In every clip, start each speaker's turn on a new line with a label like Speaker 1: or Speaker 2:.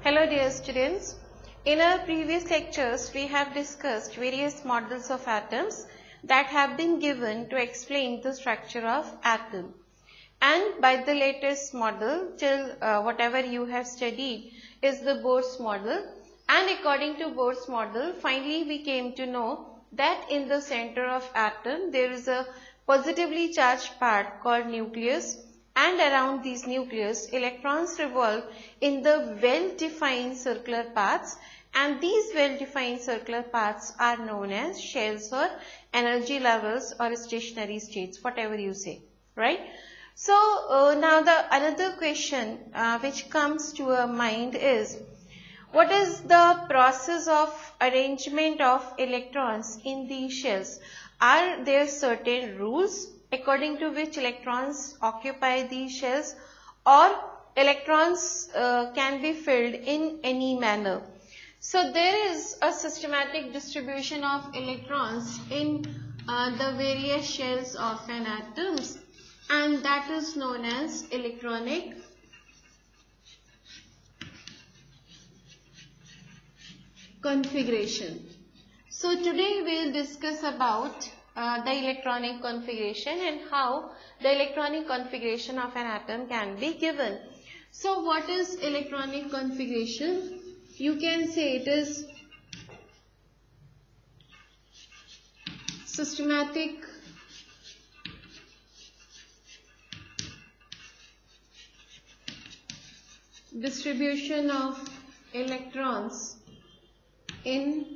Speaker 1: Hello dear students, in our previous lectures we have discussed various models of atoms that have been given to explain the structure of atom. And by the latest model till whatever you have studied is the Bohr's model, and according to Bohr's model finally we came to know that in the center of atom there is a positively charged part called nucleus, and around these nucleus electrons revolve in the well-defined circular paths, and these well-defined circular paths are known as shells or energy levels or stationary states, whatever you say, right? So now the another question which comes to our mind is, what is the process of arrangement of electrons in these shells? Are there certain rules according to which electrons occupy these shells, or electrons can be filled in any manner? So there is a systematic distribution of electrons in the various shells of an atom, and that is known as electronic configuration. So today we will discuss about the electronic configuration and how the electronic configuration of an atom can be given. So what is electronic configuration? You can say it is systematic distribution of electrons in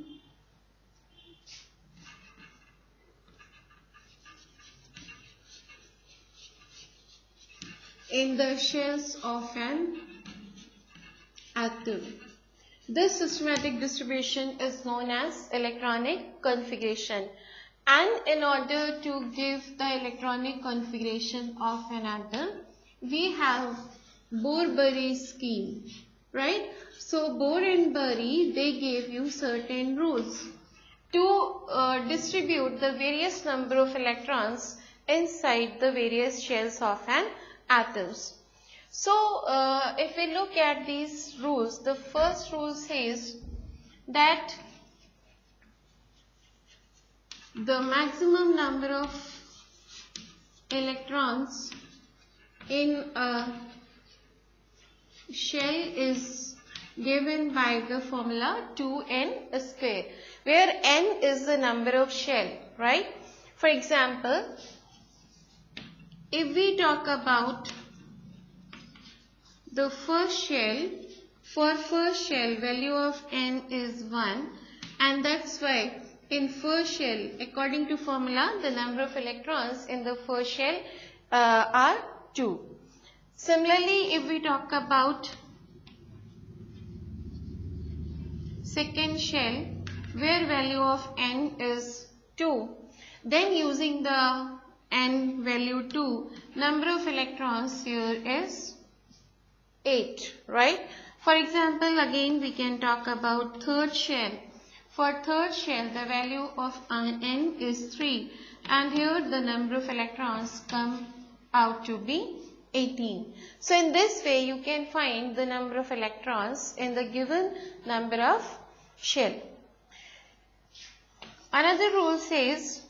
Speaker 1: the shells of an atom. This systematic distribution is known as electronic configuration, and in order to give the electronic configuration of an atom we have Bohr-Bury scheme, right? So Bohr and Bury, they gave you certain rules to distribute the various number of electrons inside the various shells of an atoms. So if we look at these rules, the first rule says that the maximum number of electrons in a shell is given by the formula 2n square, where n is the number of shell, right? For example, if we talk about the first shell, for first shell value of n is 1, and that's why in first shell according to formula the number of electrons in the first shell are 2. Similarly, if we talk about second shell where value of n is 2, then using the n value 2, number of electrons here is 8, right? For example, again we can talk about third shell. For third shell the value of n is 3, and here the number of electrons come out to be 18. So in this way you can find the number of electrons in the given number of shell. Another rule says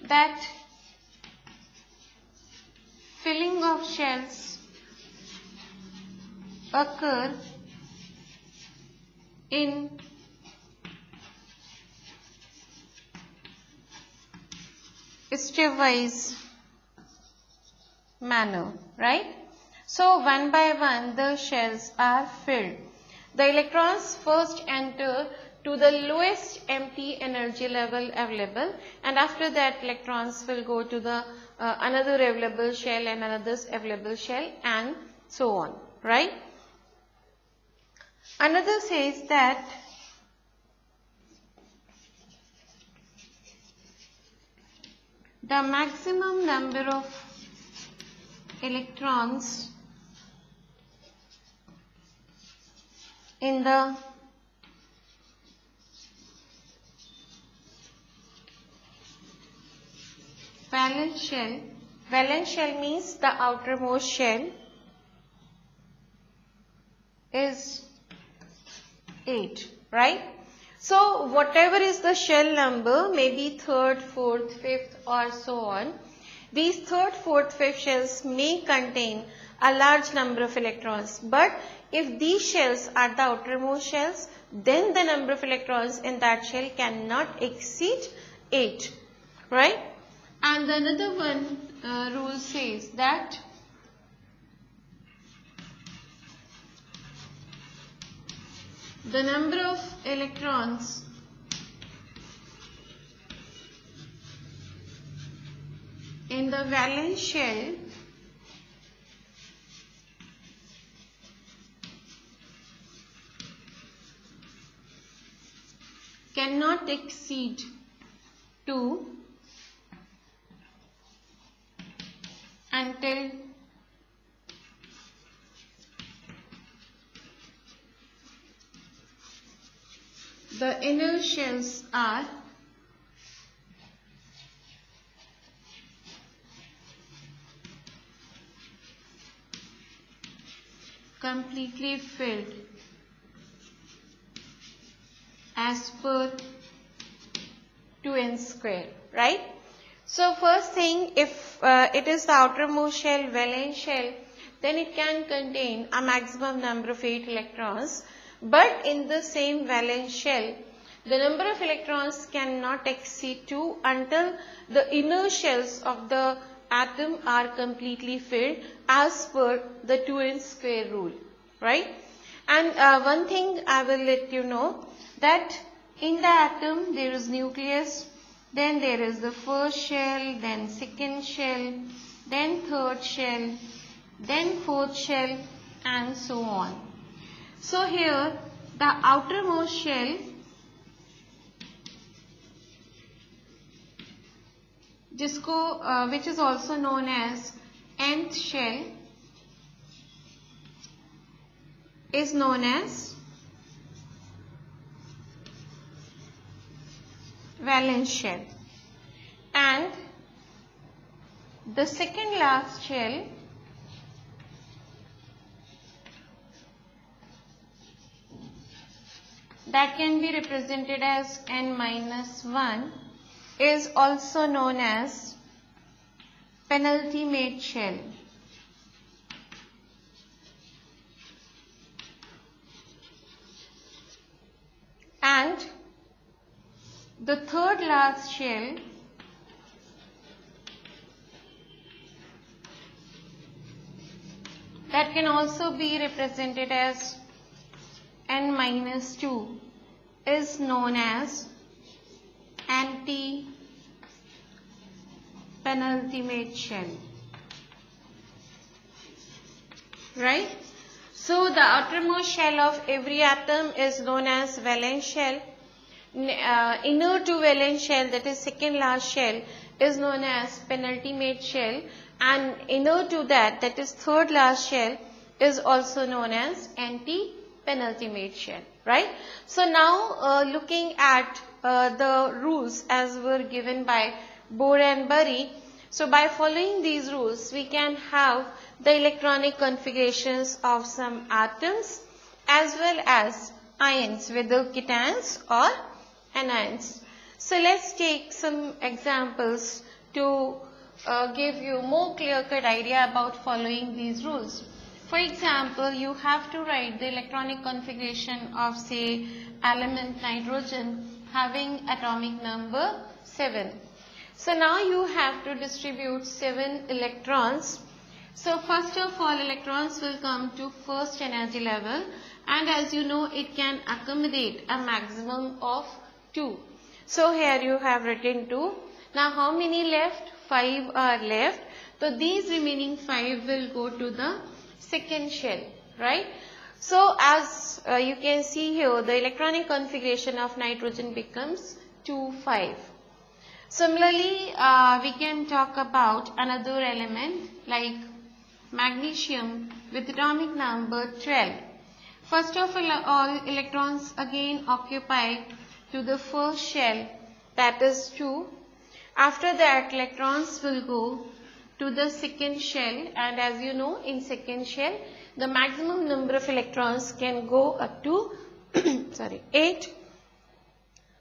Speaker 1: that filling of shells occur in stepwise manner, right? So one by one the shells are filled. The electrons first enter to the lowest empty energy level available, and after that electrons will go to the another available shell and another available shell and so on, right? Another says that the maximum number of electrons in the valence shell means the outermost shell, is 8, right? So whatever is the shell number, maybe 3rd, 4th, 5th or so on, these 3rd, 4th, 5th shells may contain a large number of electrons. But if these shells are the outermost shells, then the number of electrons in that shell cannot exceed 8, right? And another one rule says that the number of electrons in the valence shell cannot exceed 2 until the inner shells are completely filled as per 2n square, right? So first thing, if it is the outermost shell, valence shell, then it can contain a maximum number of 8 electrons. But in the same valence shell, the number of electrons cannot exceed 2 until the inner shells of the atom are completely filled as per the 2n square rule, right? And one thing I will let you know, that in the atom there is nucleus, then there is the first shell, then second shell, then third shell, then fourth shell, and so on. So here the outermost shell which is also known as nth shell is known as valence shell, and the second last shell that can be represented as n-1 is also known as penultimate shell. And the third last shell that can also be represented as n-2 is known as anti-penultimate shell, right? So the outermost shell of every atom is known as valence shell. Inner to valence shell, that is second last shell, is known as penultimate shell, and inner to that is third last shell, is also known as anti-penultimate shell, right? So now looking at the rules as were given by Bohr and Bury. So by following these rules, we can have the electronic configurations of some atoms as well as ions, whether cations or anions. So let's take some examples to give you more clear-cut idea about following these rules. For example, you have to write the electronic configuration of, say, element nitrogen having atomic number 7. So now you have to distribute 7 electrons. So first of all, electrons will come to first energy level, and as you know, it can accommodate a maximum of 2. So here you have written 2. Now how many left? 5 are left. So these remaining 5 will go to the second shell, right? So as you can see here, the electronic configuration of nitrogen becomes 2, 5. Similarly, we can talk about another element like magnesium with atomic number 12. First of all, electrons again occupy to the first shell, that is 2. After that, electrons will go to the second shell, and as you know, in second shell the maximum number of electrons can go up to 8.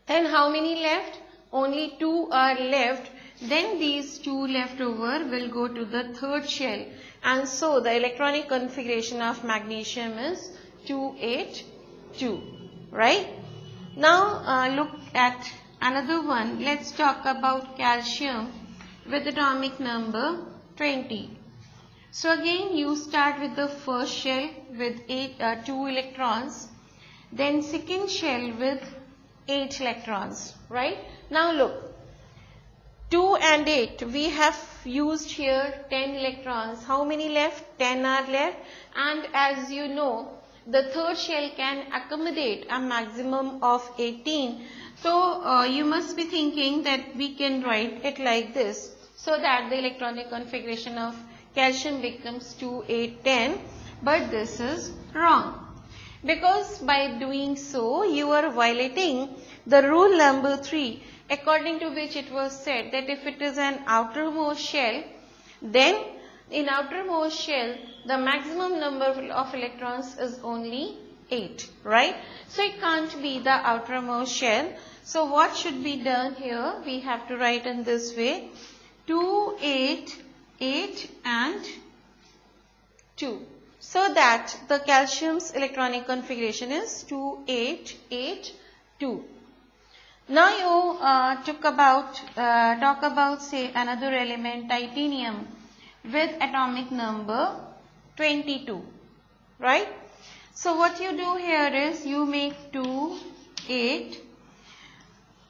Speaker 1: Then how many left? Only 2 are left. Then these 2 left over will go to the third shell, and so the electronic configuration of magnesium is 282, right? Now look at another one. Let's talk about calcium with atomic number 20. So again you start with the first shell with 2 electrons, then second shell with 8 electrons, right? Now look, 2 and 8, we have used here 10 electrons. How many left? 10 are left, and as you know, the third shell can accommodate a maximum of 18. So you must be thinking that we can write it like this, so that the electronic configuration of calcium becomes 2, 8, 10, but this is wrong. Because by doing so, you are violating the rule number 3, according to which it was said that if it is an outermost shell, then in outermost shell, the maximum number of electrons is only 8, right? So it can't be the outermost shell. So what should be done here? We have to write in this way: 2, 8, 8 and 2. So that the calcium's electronic configuration is 2, 8, 8, 2. Now you talk about say another element, titanium, with atomic number 22, right? So what you do here is you make 2, 8.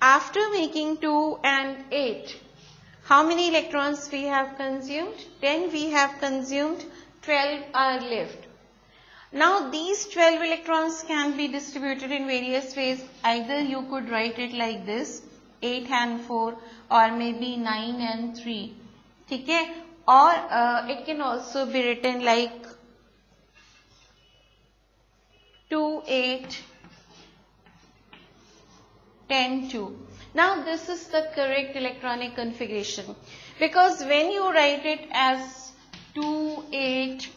Speaker 1: After making 2 and 8, how many electrons we have consumed? 10 we have consumed, 12 are left. Now these 12 electrons can be distributed in various ways. Either you could write it like this, 8 and 4, or maybe 9 and 3. Okay? Or it can also be written like 2, 8, 10, 2. Now this is the correct electronic configuration, because when you write it as 2, 8,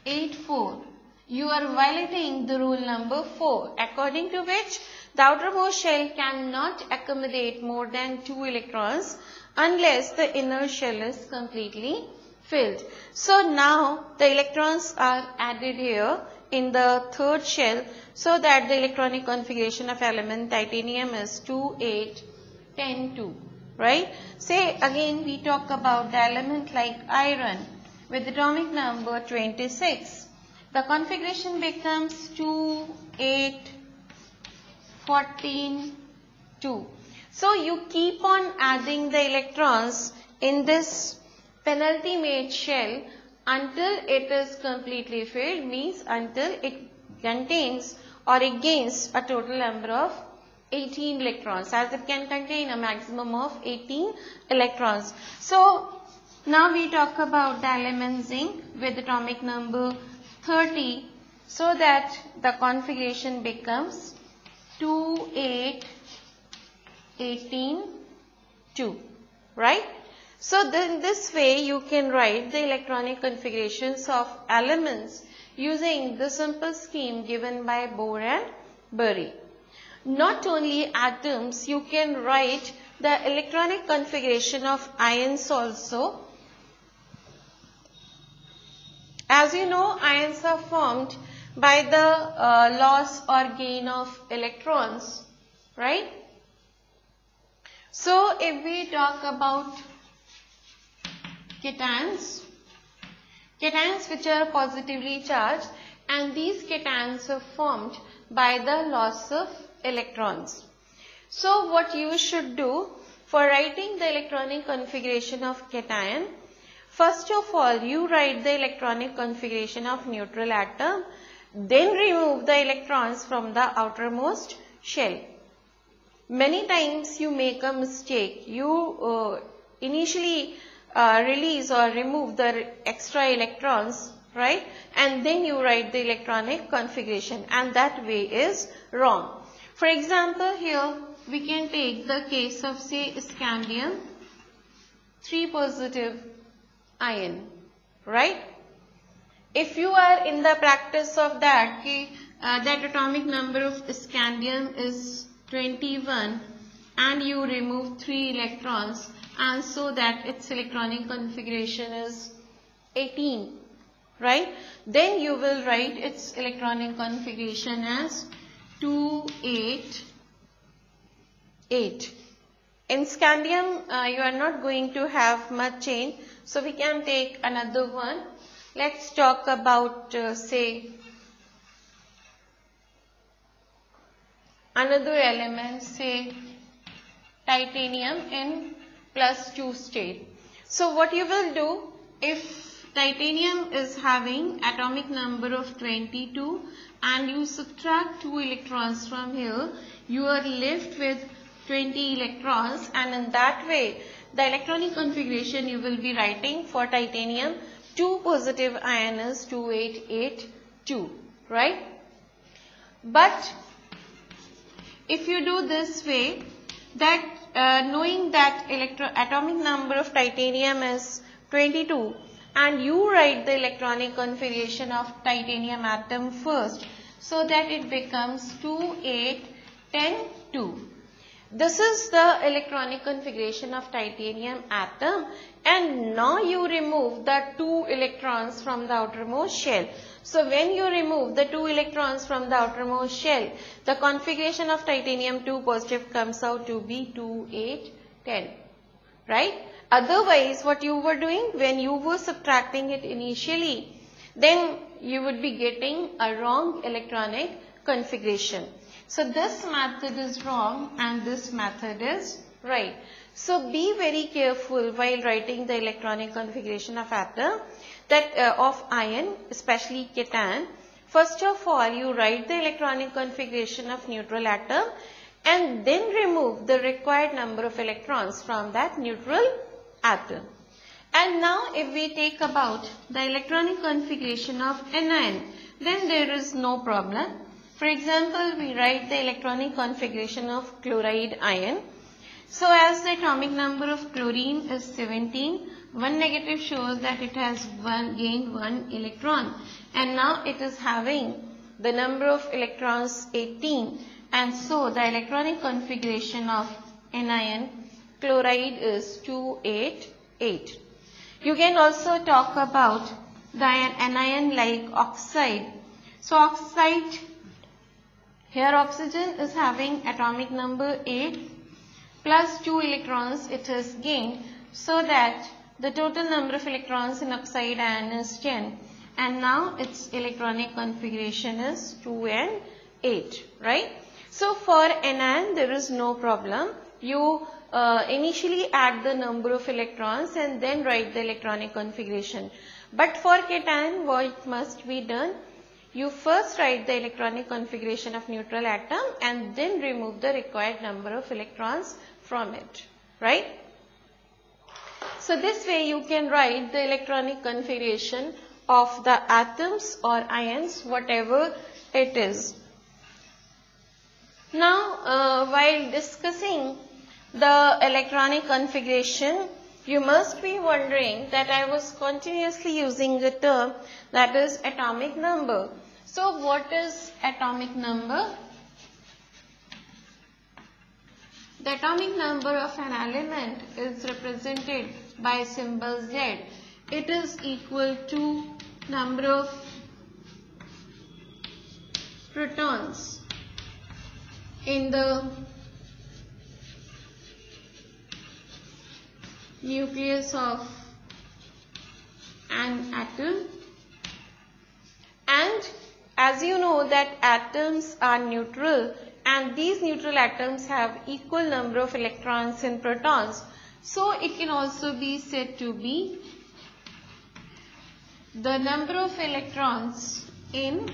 Speaker 1: 8, 4, you are violating the rule number 4, according to which the outermost shell cannot accommodate more than 2 electrons unless the inner shell is completely filled. So now the electrons are added here in the third shell, so that the electronic configuration of element titanium is 2, 8, 10, 2, right? Say again we talk about the element like iron with atomic number 26. The configuration becomes 2, 8, 14, 2. So you keep on adding the electrons in this penultimate shell until it is completely filled, means until it contains or it gains a total number of 18 electrons, as it can contain a maximum of 18 electrons. So now we talk about the element zinc with atomic number 30, so that the configuration becomes 2, 8, 18, 2, right? So then this way you can write the electronic configurations of elements using the simple scheme given by Bohr and Bury. Not only atoms, you can write the electronic configuration of ions also. As you know, ions are formed by the loss or gain of electrons, right? So if we talk about cations which are positively charged, and these cations are formed by the loss of electrons. So what you should do for writing the electronic configuration of cation, first of all you write the electronic configuration of neutral atom, then remove the electrons from the outermost shell. Many times you make a mistake. You initially release or remove the extra electrons, right? And then you write the electronic configuration, and that way is wrong. For example, here we can take the case of say scandium 3 positive ion, right? if you are in the practice of that, that atomic number of scandium is 21 and you remove 3 electrons, and so that its electronic configuration is 18, right? Then you will write its electronic configuration as 288. In scandium, you are not going to have much change, so we can take another one. Let's talk about say another element, say titanium in +2 state. So what you will do, if titanium is having atomic number of 22 and you subtract 2 electrons from here, you are left with 20 electrons, and in that way the electronic configuration you will be writing for titanium 2 positive ion is 2882, right? But if you do this way, that knowing that atomic number of titanium is 22 and you write the electronic configuration of titanium atom first, so that it becomes 2, 8, 10, 2. This is the electronic configuration of titanium atom, and now you remove the 2 electrons from the outermost shell. So when you remove the 2 electrons from the outermost shell, the configuration of titanium 2 positive comes out to be 2, 8, 10, right? Otherwise, what you were doing when you were subtracting it initially, then you would be getting a wrong electronic configuration. So this method is wrong and this method is right. So be very careful while writing the electronic configuration of atom, that of ion, especially cation. First of all, you write the electronic configuration of neutral atom and then remove the required number of electrons from that neutral atom. And now if we take about the electronic configuration of anion, then there is no problem. For example, we write the electronic configuration of chloride ion. So as the atomic number of chlorine is 17, one negative shows that it has gained 1 electron, and now it is having the number of electrons 18, and so the electronic configuration of anion chloride is 288. You can also talk about the anion like oxide. So oxide, here oxygen is having atomic number 8 plus 2 electrons it has gained, so that the total number of electrons in oxide ion is 10, and now its electronic configuration is 2 and 8, right? So for anion there is no problem. You initially add the number of electrons and then write the electronic configuration. But for cation, what must be done? You first write the electronic configuration of neutral atom and then remove the required number of electrons from it, right? So this way you can write the electronic configuration of the atoms or ions, whatever it is. Now while discussing the electronic configuration, you must be wondering that I was continuously using the term that is atomic number. So what is atomic number? The atomic number of an element is represented by symbol Z. It is equal to number of protons in the nucleus of an atom. And as you know that atoms are neutral, and these neutral atoms have equal number of electrons and protons, so it can also be said to be the number of electrons in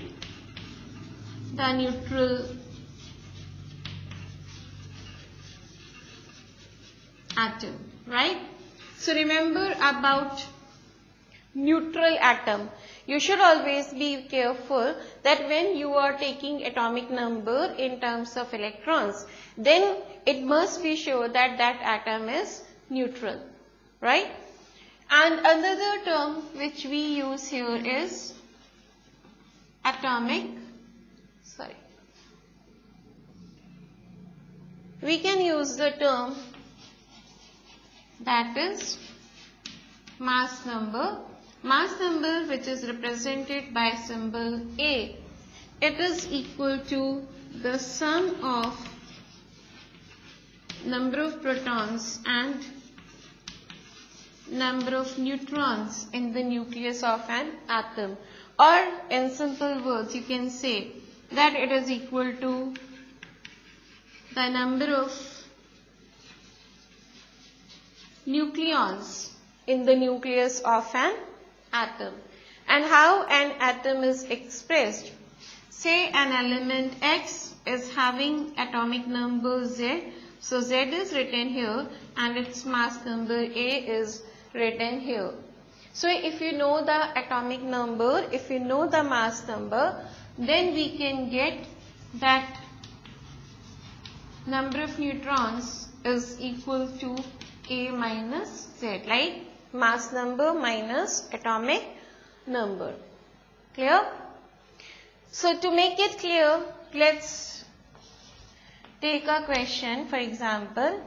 Speaker 1: the neutral atom, right? So remember about neutral atom. You should always be careful that when you are taking atomic number in terms of electrons, then it must be sure that that atom is neutral, right? And another term which we use here is atomic, we can use the term that is mass number. Mass number, which is represented by symbol A, it is equal to the sum of number of protons and number of neutrons in the nucleus of an atom, or in simple words you can say that it is equal to the number of nucleons in the nucleus of an atom. And how an atom is expressed? Say an element X is having atomic number Z. So Z is written here and its mass number A is written here. So if you know the atomic number, if you know the mass number, then we can get that number of neutrons is equal to A minus Z, like mass number minus atomic number. Clear? So to make it clear, let's take a question. For example,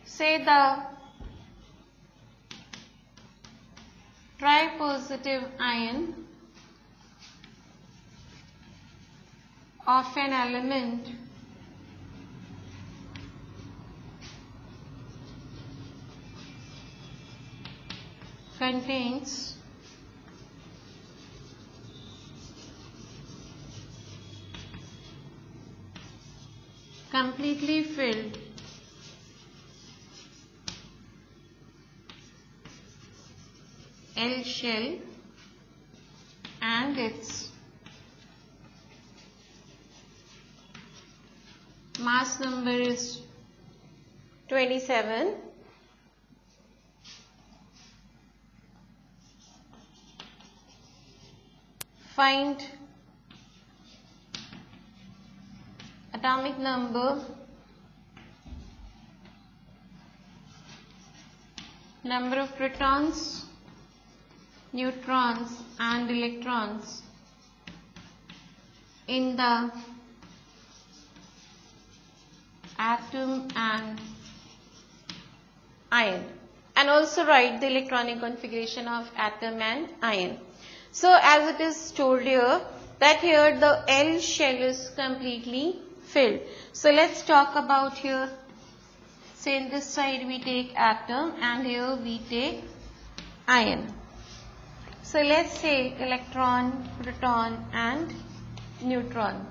Speaker 1: say the tripositive ion of an element contains completely filled L shell and its mass number is 27. Find atomic number, number of protons, neutrons and electrons in the atom and ion, and also write the electronic configuration of atom and ion. So as it is told here that here the L shell is completely filled. So let's talk about here. Say in this side we take atom and here we take ion. So let's say electron, proton and neutron.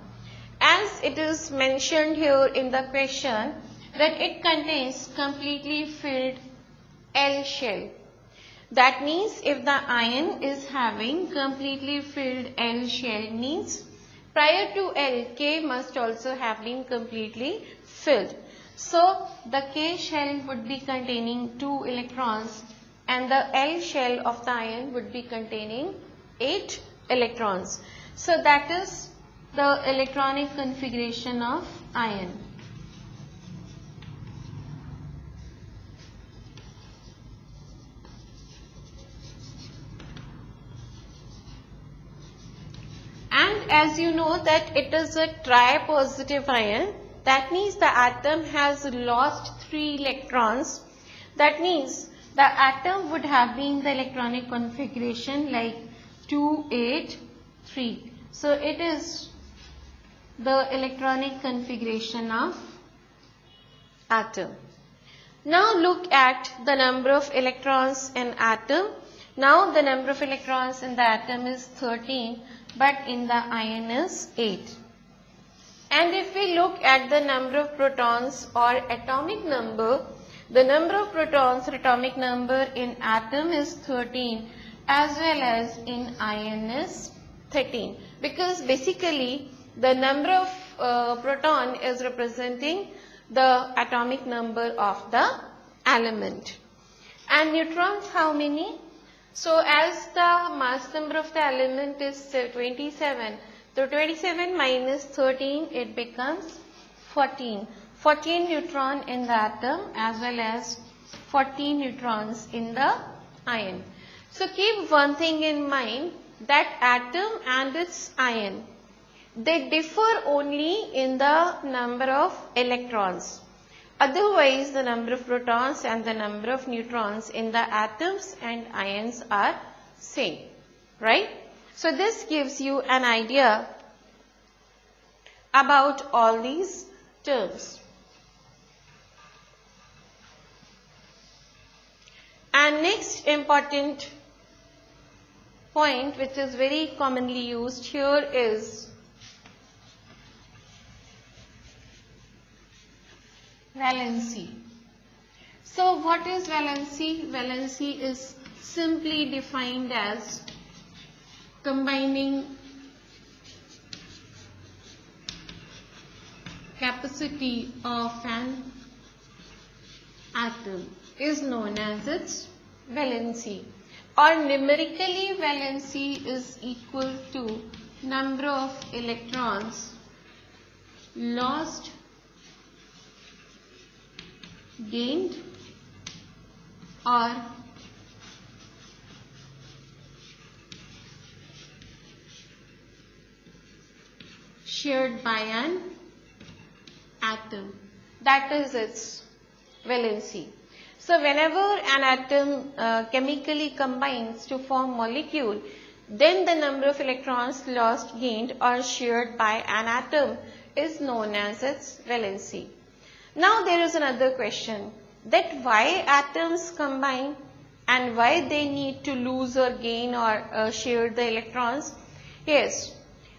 Speaker 1: As it is mentioned here in the question that it contains completely filled L shell. That means if the ion is having completely filled L shell, means prior to L, K must also have been completely filled. So the K shell would be containing 2 electrons and the L shell of the ion would be containing 8 electrons. So that is the electronic configuration of ion. And as you know that it is a tripositive ion, that means the atom has lost 3 electrons. That means the atom would have been the electronic configuration like 2, 8, 3. So it is the electronic configuration of atom. Now look at the number of electrons in atom. Now the number of electrons in the atom is 13, but in the ion is 8. And if we look at the number of protons or atomic number, the number of protons or atomic number in atom is 13 as well as in ion is 13, because basically the number of proton is representing the atomic number of the element. And neutrons, how many? So as the mass number of the element is 27, so 27 minus 13, it becomes 14. 14 neutron in the atom as well as 14 neutrons in the ion. So keep one thing in mind, that atom and its ion, they differ only in the number of electrons. Otherwise, the number of protons and the number of neutrons in the atoms and ions are same, right? So this gives you an idea about all these terms. And next important point, which is very commonly used here, is valency. So what is valency? Valency is simply defined as combining capacity of an atom is known as its valency, or numerically valency is equal to number of electrons lost, gained or shared by an atom. That is its valency. So whenever an atom chemically combines to form molecule, then the number of electrons lost, gained or shared by an atom is known as its valency. Now there is another question, that why atoms combine and why they need to lose or gain or share the electrons? Yes,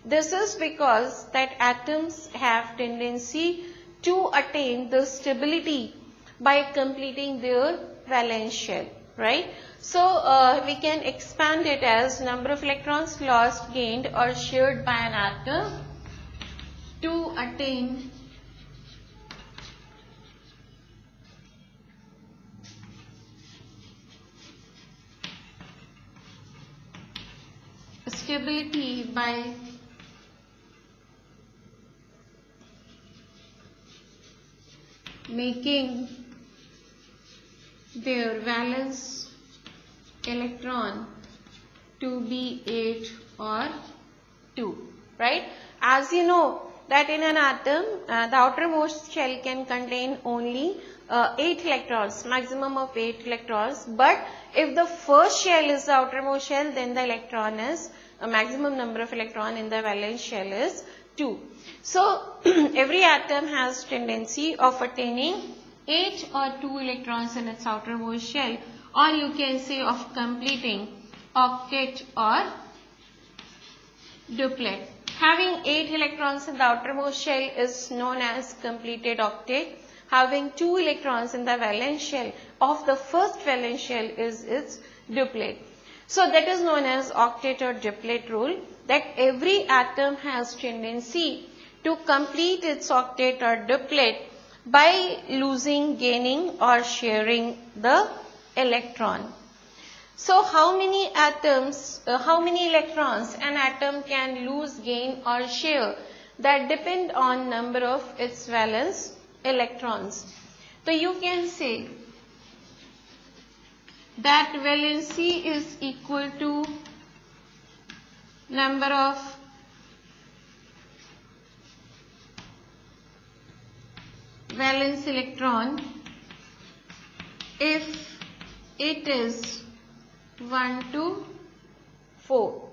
Speaker 1: this is because that atoms have tendency to attain the stability by completing their valence shell, right? So we can expand it as number of electrons lost, gained or shared by an atom to attain stability by making their valence electron to be 8 or 2, right? As you know that in an atom, the outermost shell can contain only 8 electrons, maximum of 8 electrons, but if the first shell is the outermost shell, then the electron is, a maximum number of electron in the valence shell is 2. So every atom has tendency of attaining 8 or 2 electrons in its outermost shell, or you can say of completing octet or duplet. Having 8 electrons in the outermost shell is known as completed octet. Having 2 electrons in the valence shell of the first valence shell is its duplet. So that is known as octet or duplet rule, that every atom has tendency to complete its octet or duplet by losing, gaining or sharing the electron. So how many atoms, how many electrons an atom can lose, gain or share, that depend on number of its valence electrons. So you can say that valency is equal to number of valence electron if it is 1 to 4,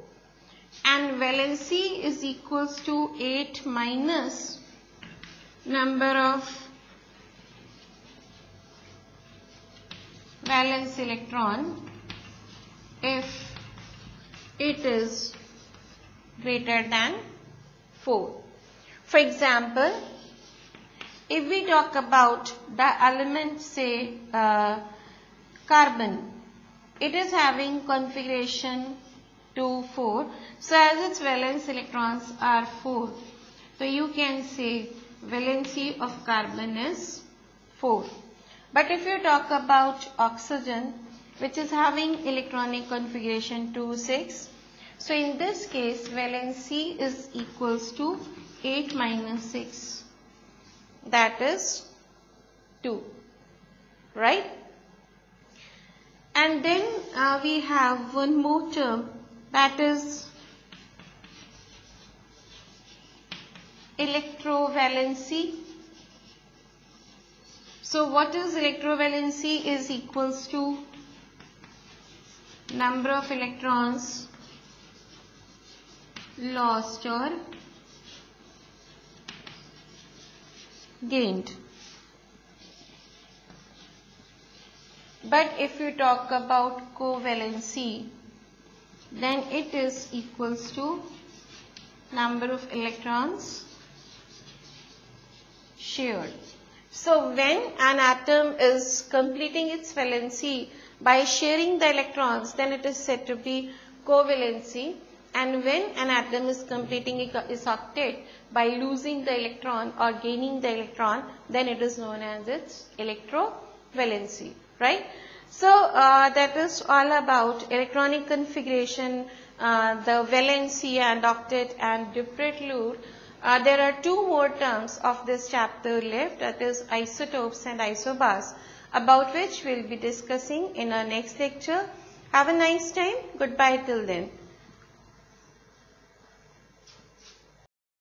Speaker 1: and valency is equals to 8 minus number of valence electron if it is greater than 4. For example, if we talk about the element, say carbon, it is having configuration 2, 4. So as its valence electrons are 4, so you can say valency of carbon is 4. But if you talk about oxygen, which is having electronic configuration 2, 6, so in this case valency is equals to 8 minus 6, that is 2, right? And then we have one more term, that is electrovalency. So what is electrovalency? Is equals to number of electrons lost or gained. But if you talk about covalency, then it is equals to number of electrons shared. So when an atom is completing its valency by sharing the electrons, then it is said to be covalency. And when an atom is completing its octet by losing the electron or gaining the electron, then it is known as its electrovalency, right? So that is all about electronic configuration, the valency and octet and Duplet loop. There are two more terms of this chapter left, that is isotopes and isobars, about which we will be discussing in our next lecture. Have a nice time. Goodbye till then.